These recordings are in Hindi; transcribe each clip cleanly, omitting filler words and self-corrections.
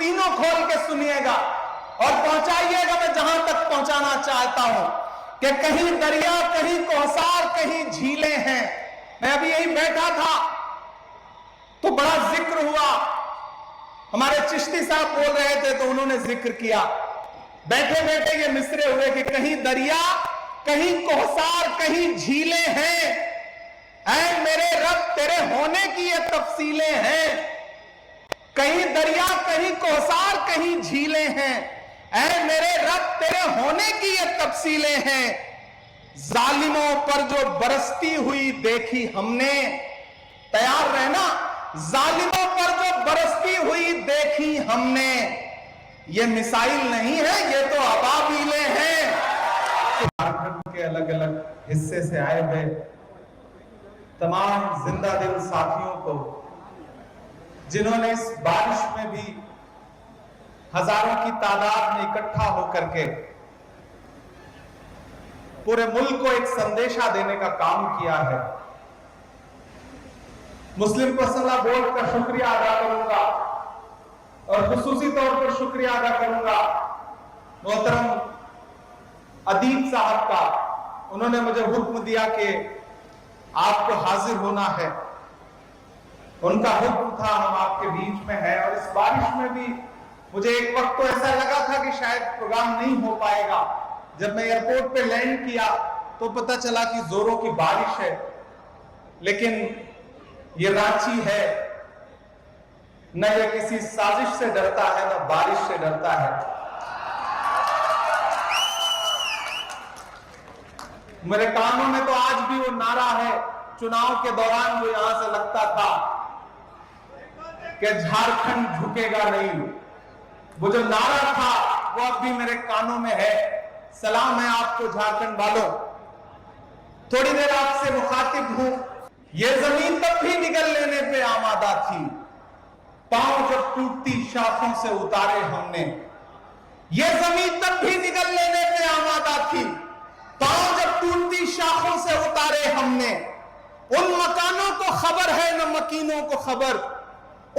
तीनों खोल के सुनिएगा और पहुंचाइएगा। मैं जहां तक पहुंचाना चाहता हूं कि कहीं दरिया, कहीं कौसार, कहीं झीलें हैं। मैं अभी यही बैठा था तो बड़ा जिक्र हुआ, हमारे चिश्ती साहब बोल रहे थे तो उन्होंने जिक्र किया, बैठे बैठे ये मिसरे हुए कि कहीं दरिया, कहीं कौसार, कहीं झीलें हैं। ऐ मेरे रब तेरे होने की ये तफसीलें हैं। कहीं दरिया, कहीं कौसार, कहीं झीलें हैं। ऐ मेरे रब तेरे होने की ये तफसीलें हैं। जालिमों पर जो बरसती हुई देखी हमने, तैयार रहना, जालिमों पर जो बरसती हुई देखी हमने, ये मिसाइल नहीं है, ये तो अबाबीलें हैं। झारखंड के अलग अलग हिस्से से आए हुए तमाम जिंदा दिल साथियों को, जिन्होंने इस बारिश में भी हजारों की तादाद में इकट्ठा होकर के पूरे मुल्क को एक संदेशा देने का काम किया है, मुस्लिम पर्सनल बोर्ड का शुक्रिया अदा करूंगा और खुसूसी तौर पर शुक्रिया अदा करूंगा मोहतरम अदीब साहब का। उन्होंने मुझे हुक्म दिया कि आपको हाजिर होना है, उनका हुक्म था, हम आपके बीच में हैं। और इस बारिश में भी मुझे एक वक्त तो ऐसा लगा था कि शायद प्रोग्राम नहीं हो पाएगा। जब मैं एयरपोर्ट पे लैंड किया तो पता चला कि जोरों की बारिश है, लेकिन ये रांची है, न ये किसी साजिश से डरता है न बारिश से डरता है। मेरे कानों में तो आज भी वो नारा है, चुनाव के दौरान जो यहां से लगता था कि झारखंड झुकेगा नहीं, वो जो नारा था वो अब भी मेरे कानों में है। सलाम है आपको झारखंड वालों, थोड़ी देर आपसे मुखातिब हूं। ये जमीन तब भी निगल लेने पे आमादा थी, पांव जब टूटती शाखों से उतारे हमने। ये जमीन तब भी निगल लेने पे आमादा थी, पांव जब टूटती शाखों से उतारे हमने। उन मकानों को खबर है न मकीनों को खबर,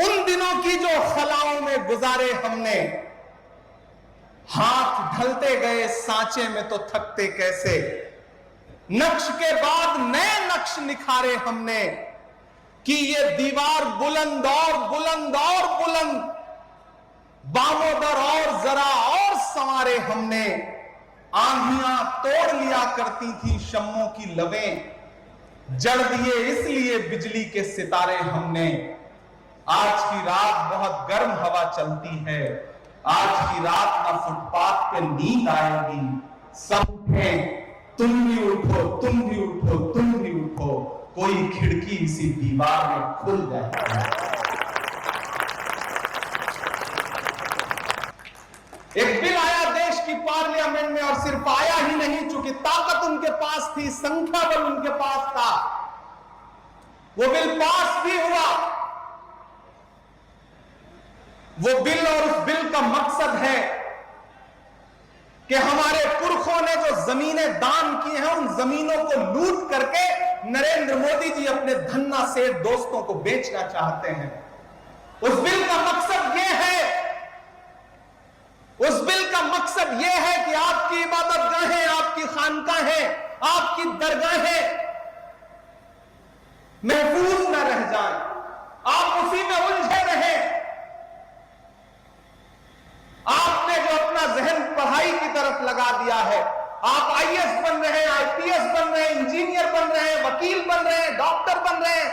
उन दिनों की जो खलाओं में गुजारे हमने। हाथ ढलते गए सांचे में तो थकते कैसे, नक्श के बाद नए नक्श निखारे हमने। कि ये दीवार बुलंद और बुलंद और बुलंद, बामोदर और जरा और संवारे हमने। आंधियां तोड़ लिया करती थी शम्मों की लवें, जड़ दिए इसलिए बिजली के सितारे हमने। आज की रात बहुत गर्म हवा चलती है, आज की रात ना फुटपाथ पे नींद आएगी। सब उठें, तुम भी उठो, तुम भी उठो, तुम भी उठो, कोई खिड़की इसी दीवार में खुल जाए। एक बिल आया देश की पार्लियामेंट में, और सिर्फ आया ही नहीं, चूंकि ताकत उनके पास थी, संख्या बल उनके पास था, वो बिल पास भी हुआ। वो बिल और उस बिल का मकसद है कि हमारे पुरखों ने जो जमीनें दान की हैं, उन जमीनों को लूट करके नरेंद्र मोदी जी अपने धन्ना सेठ दोस्तों को बेचना चाहते हैं। उस बिल का मकसद यह है, उस बिल का मकसद यह है कि आपकी इबादतगाहें, आपकी खानकाहें, आपकी दरगाहें महफूज न रह जाएं, आप उसी में उलझे रहें। आपने जो अपना जहन पढ़ाई की तरफ लगा दिया है, आप आईएएस बन रहे हैं, आईपीएस बन रहे हैं, इंजीनियर बन रहे हैं, वकील बन रहे हैं, डॉक्टर बन रहे हैं,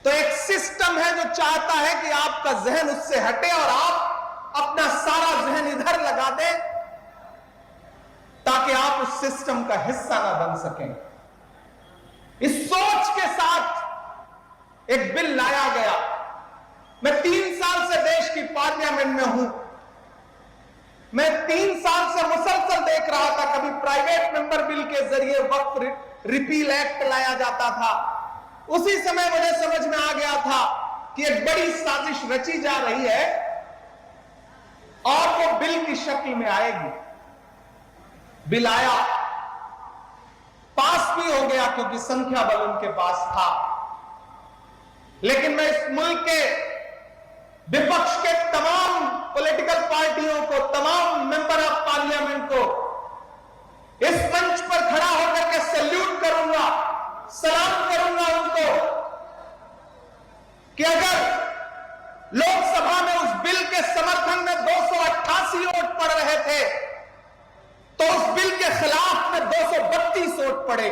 तो एक सिस्टम है जो चाहता है कि आपका जहन उससे हटे और आप अपना सारा जहन इधर लगा दें, ताकि आप उस सिस्टम का हिस्सा ना बन सकें। इस सोच के साथ एक बिल लाया गया। मैं 3 साल से देश की पार्लियामेंट में हूं, मैं 3 साल से मुसलसल देख रहा था, कभी प्राइवेट मेंबर बिल के जरिए वक्फ रिपील एक्ट लाया जाता था। उसी समय मुझे समझ में आ गया था कि एक बड़ी साजिश रची जा रही है और वो बिल की शक्ल में आएगी। बिल आया, पास भी हो गया क्योंकि संख्या बल उनके पास था। लेकिन मैं इस मुल्क के विपक्ष के तमाम पॉलिटिकल पार्टियों को, तमाम मेंबर ऑफ पार्लियामेंट को इस मंच पर खड़ा होकर के सैल्यूट करूंगा, सलाम करूंगा उनको कि अगर लोकसभा में उस बिल के समर्थन में 288 वोट पड़ रहे थे तो उस बिल के खिलाफ में 232 वोट पड़े,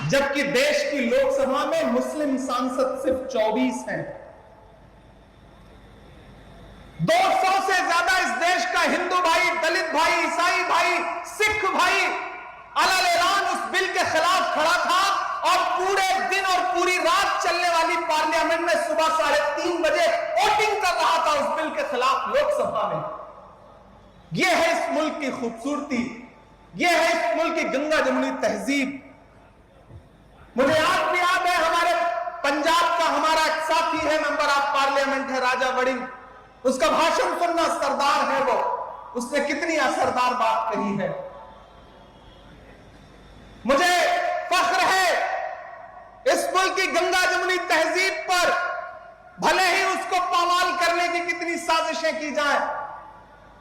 जबकि देश की लोकसभा में मुस्लिम सांसद सिर्फ 24 हैं। 200 से ज्यादा इस देश का हिंदू भाई, दलित भाई, ईसाई भाई, सिख भाई अलग-अलग उस बिल के खिलाफ खड़ा था और पूरे दिन और पूरी रात चलने वाली पार्लियामेंट में सुबह 3:30 बजे वोटिंग कर रहा था उस बिल के खिलाफ लोकसभा में। यह है इस मुल्क की खूबसूरती, यह है इस मुल्क की गंगा जमुनी तहजीब। मुझे आज भी याद है, हमारे पंजाब का हमारा एक साथी है, मेंबर ऑफ पार्लियामेंट है, राजा वड़िंग, उसका भाषण सुनना, सरदार है वो, उसने कितनी असरदार बात कही है। मुझे फख्र है इस मुल्क की गंगा जमुनी तहजीब पर, भले ही उसको पामाल करने की कितनी साजिशें की जाएं,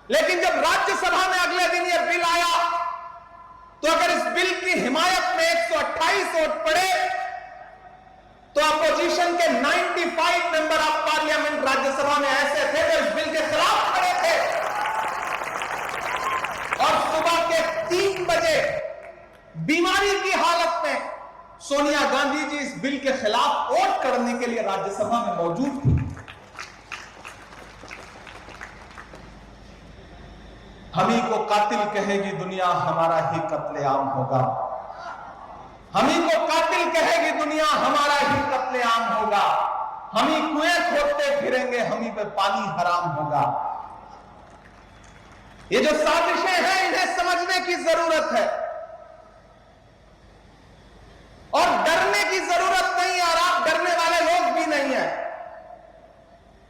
लेकिन जब राज्यसभा में अगले दिन यह बिल आया तो अगर इस बिल की हिमायत में 128 वोट पड़े तो अपोजिशन के 95 मेंबर ऑफ पार्लियामेंट राज्यसभा में ऐसे थे जो इस बिल के खिलाफ खड़े थे। और सुबह के 3 बजे बीमारी की हालत में सोनिया गांधी जी इस बिल के खिलाफ वोट करने के लिए राज्यसभा में मौजूद थी। हम ही को कातिल कहेगी दुनिया, हमारा ही कत्लेआम होगा। हम ही को कातिल कहेगी दुनिया, हमारा ही कत्लेआम होगा। हम ही कुएं खोदते फिरेंगे, हम ही पे पानी हराम होगा। ये जो साजिशें हैं इन्हें समझने की जरूरत है और डरने की जरूरत नहीं है, और आप डरने वाले लोग भी नहीं है।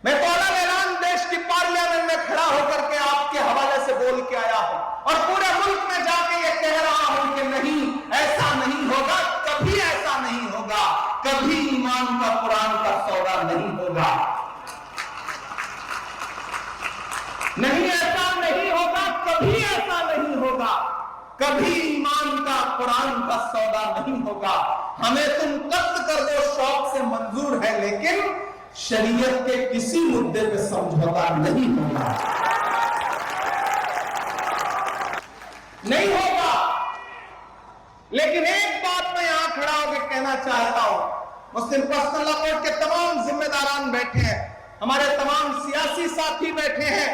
मैं पहला ऐलान देश की पार्लियामेंट में खड़ा होकर के आपके हवाले से बोल के आया हूं और पूरे मुल्क में जाके ये कह रहा हूं कि नहीं, ऐसा नहीं होगा, कभी ऐसा नहीं होगा, कभी ईमान का, कुरान का सौदा नहीं होगा। नहीं, ऐसा नहीं होगा, कभी ऐसा नहीं होगा, कभी ईमान का, कुरान का सौदा नहीं होगा। हमें तुम कत्ल कर दो, शौक से मंजूर है, लेकिन शरीयत के किसी मुद्दे पे समझौता नहीं होगा, नहीं होगा। लेकिन एक बात मैं यहां खड़ा होकर कहना चाहता हूं, मुस्लिम पर्सनल लॉ कोर्ट के तमाम जिम्मेदारान बैठे हैं, हमारे तमाम सियासी साथी बैठे हैं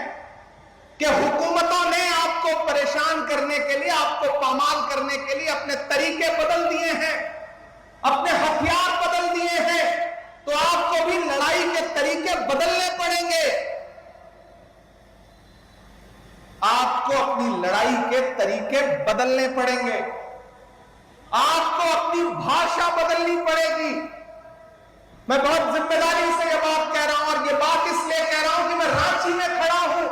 कि हुकूमतों ने आपको परेशान करने के लिए, आपको पामाल करने के लिए अपने तरीके बदल दिए हैं, अपने हथियार बदल दिए हैं, तो आपको भी लड़ाई के तरीके बदलने पड़ेंगे। आपको अपनी लड़ाई के तरीके बदलने पड़ेंगे, आपको अपनी भाषा बदलनी पड़ेगी। मैं बहुत जिम्मेदारी से यह बात कह रहा हूं और यह बात इसलिए कह रहा हूं कि मैं रांची में खड़ा हूं।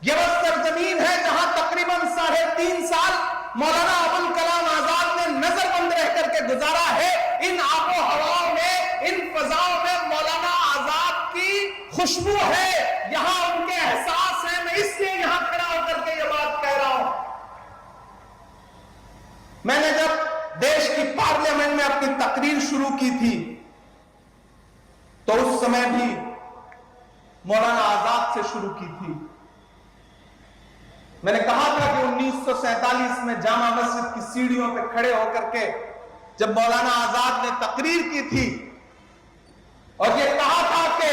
यह वह सरजमीन है जहां तकरीबन 3.5 साल मौलाना अबुल कलाम आजाद ने नजरबंद रह करके गुजारा है। इन आबो हवाओं में, इन फजाओं में मौलाना आजाद की खुशबू है, यहां उनके एहसास है। मैं इसलिए यहां खड़ा होकर के यह बात कह रहा हूं। मैंने जब देश की पार्लियामेंट में अपनी तकरीर शुरू की थी तो उस समय भी मौलाना आजाद से शुरू की थी। मैंने कहा था कि 1947 में जामा मस्जिद की सीढ़ियों पर खड़े होकर के जब मौलाना आजाद ने तकरीर की थी और ये कहा था कि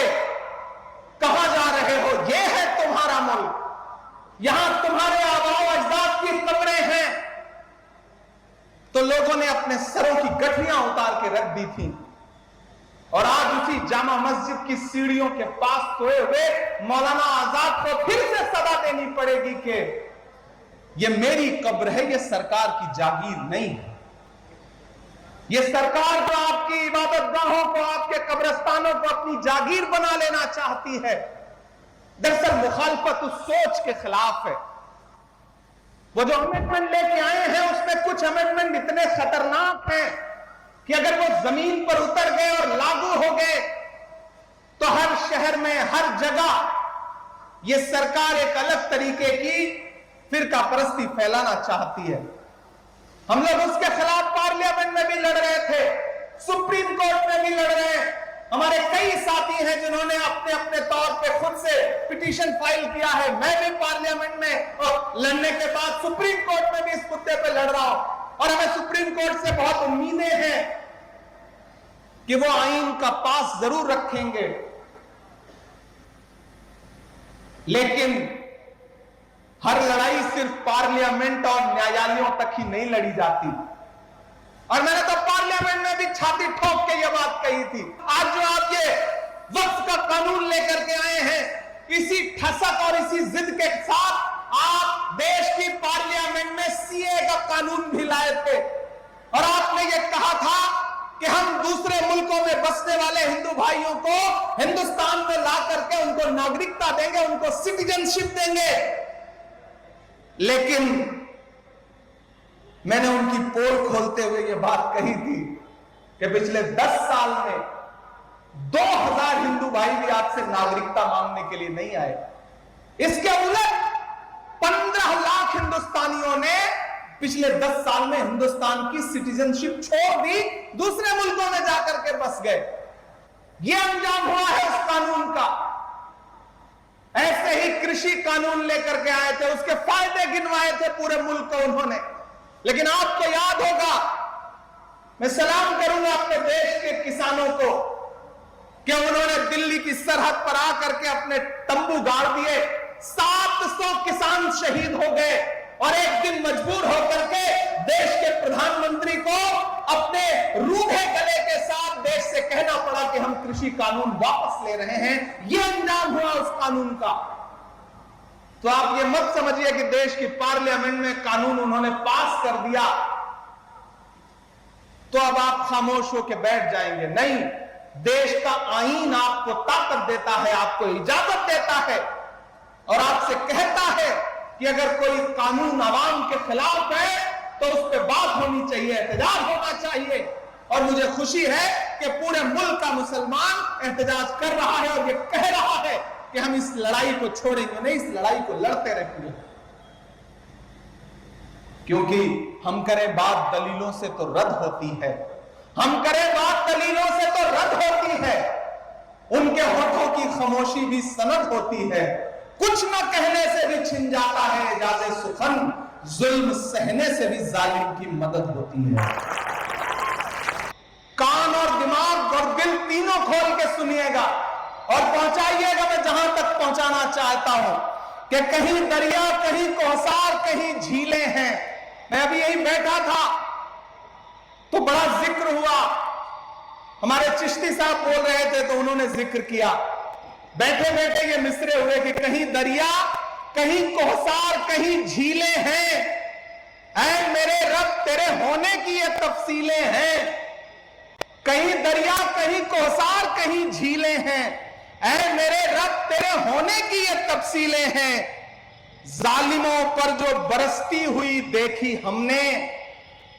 कहां जा रहे हो, ये है तुम्हारा मुल्क, यहां तुम्हारे आबाओ अजदाद की कब्रें हैं, तो लोगों ने अपने सरों की गठरियां उतार के रख दी थी। और आज उसी जामा मस्जिद की सीढ़ियों के पास सोए हुए मौलाना आजाद को फिर से सदा देनी पड़ेगी कि यह मेरी कब्र है, यह सरकार की जागीर नहीं है। यह सरकार जो आपकी इबादत गाहों को, आपके कब्रिस्तानों को अपनी जागीर बना लेना चाहती है, दरअसल मुखालफत उस सोच के खिलाफ है। वो जो अमेंडमेंट लेके आए हैं उसमें कुछ अमेंडमेंट इतने खतरनाक हैं कि अगर वो जमीन पर उतर गए और लागू हो गए तो हर शहर में, हर जगह ये सरकार एक अलग तरीके की फिरका परस्ती फैलाना चाहती है। हम लोग उसके खिलाफ पार्लियामेंट में भी लड़ रहे थे, सुप्रीम कोर्ट में भी लड़ रहे हैं। हमारे कई साथी हैं जिन्होंने अपने अपने तौर पे खुद से पिटीशन फाइल किया है। मैं भी पार्लियामेंट में और लड़ने के बाद सुप्रीम कोर्ट में भी इस मुद्दे पे लड़ रहा हूं और हमें सुप्रीम कोर्ट से बहुत उम्मीदें हैं कि वो आईन का पास जरूर रखेंगे, लेकिन हर लड़ाई सिर्फ पार्लियामेंट और न्यायालयों तक ही नहीं लड़ी जाती। और मैंने तो पार्लियामेंट में भी छाती ठोक के यह बात कही थी। आज जो आप ये वक्फ का कानून लेकर के आए हैं, इसी ठसक और इसी जिद के साथ आप देश की पार्लियामेंट में सीए का कानून भी लाए थे और आपने ये कहा था कि हम दूसरे मुल्कों में बसने वाले हिंदू भाइयों को हिंदुस्तान में ला करके उनको नागरिकता देंगे, उनको सिटीजनशिप देंगे। लेकिन मैंने उनकी पोल खोलते हुए यह बात कही थी कि पिछले 10 साल में 2000 हिंदू भाई भी आपसे नागरिकता मांगने के लिए नहीं आए। इसके उलट 15 लाख हिंदुस्तानियों ने पिछले 10 साल में हिंदुस्तान की सिटीजनशिप छोड़ दी, दूसरे मुल्कों में जाकर के बस गए। यह अंजाम हुआ है उस कानून का। ऐसे ही कृषि कानून लेकर के आए थे, उसके फायदे गिनवाए थे पूरे मुल्क को उन्होंने। लेकिन आपको याद होगा, मैं सलाम करूंगा अपने देश के किसानों को कि उन्होंने दिल्ली की सरहद पर आकर के अपने तंबू गाड़ दिए। 700 किसान शहीद हो गए और एक दिन मजबूर होकर के देश के प्रधानमंत्री को अपने रूखे गले के साथ देश से कहना पड़ा कि हम कृषि कानून वापस ले रहे हैं। यह अंजाम हुआ उस कानून का। तो आप ये मत समझिए कि देश की पार्लियामेंट में कानून उन्होंने पास कर दिया तो अब आप खामोश होकर बैठ जाएंगे। नहीं, देश का आईन आपको ताकत देता है, आपको इजाजत देता है और आपसे कहता है कि अगर कोई कानून आवाम के खिलाफ है तो उस पर बात होनी चाहिए, एहतजाज होना चाहिए। और मुझे खुशी है कि पूरे मुल्क का मुसलमान एहतजाज कर रहा है और ये कह रहा है कि हम इस लड़ाई को छोड़ेंगे नहीं, इस लड़ाई को लड़ते रहेंगे। क्योंकि हम करें बात दलीलों से तो रद्द होती है, हम करें बात दलीलों से तो रद्द होती है। उनके होठों की खामोशी भी सनद होती है। कुछ न कहने से भी छिन जाता है एजाज़े सुखन, जुल्म सहने से भी जालिम की मदद होती है। कान और दिमाग और दिल तीनों खोल के सुनिएगा और पहुंचाइएगा मैं जहां तक पहुंचाना चाहता हूं कि कहीं दरिया, कहीं कौसार, कहीं झीलें हैं। मैं अभी यहीं बैठा था तो बड़ा जिक्र हुआ, हमारे चिश्ती साहब बोल रहे थे तो उन्होंने जिक्र किया। बैठे बैठे ये मिसरे हुए कि कहीं दरिया, कहीं कौसार, कहीं झीलें हैं। ऐ मेरे रब तेरे होने की ये तफसीलें हैं। कहीं दरिया, कहीं कौसार, कहीं झीलें हैं। ऐ मेरे रब तेरे होने की ये तफसीलें हैं। जालिमों पर जो बरसती हुई देखी हमने,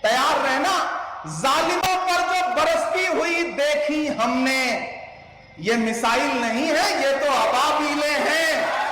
तैयार रहना, जालिमों पर जो बरसती हुई देखी हमने, ये मिसाइल नहीं है, ये तो अबाबीलें हैं।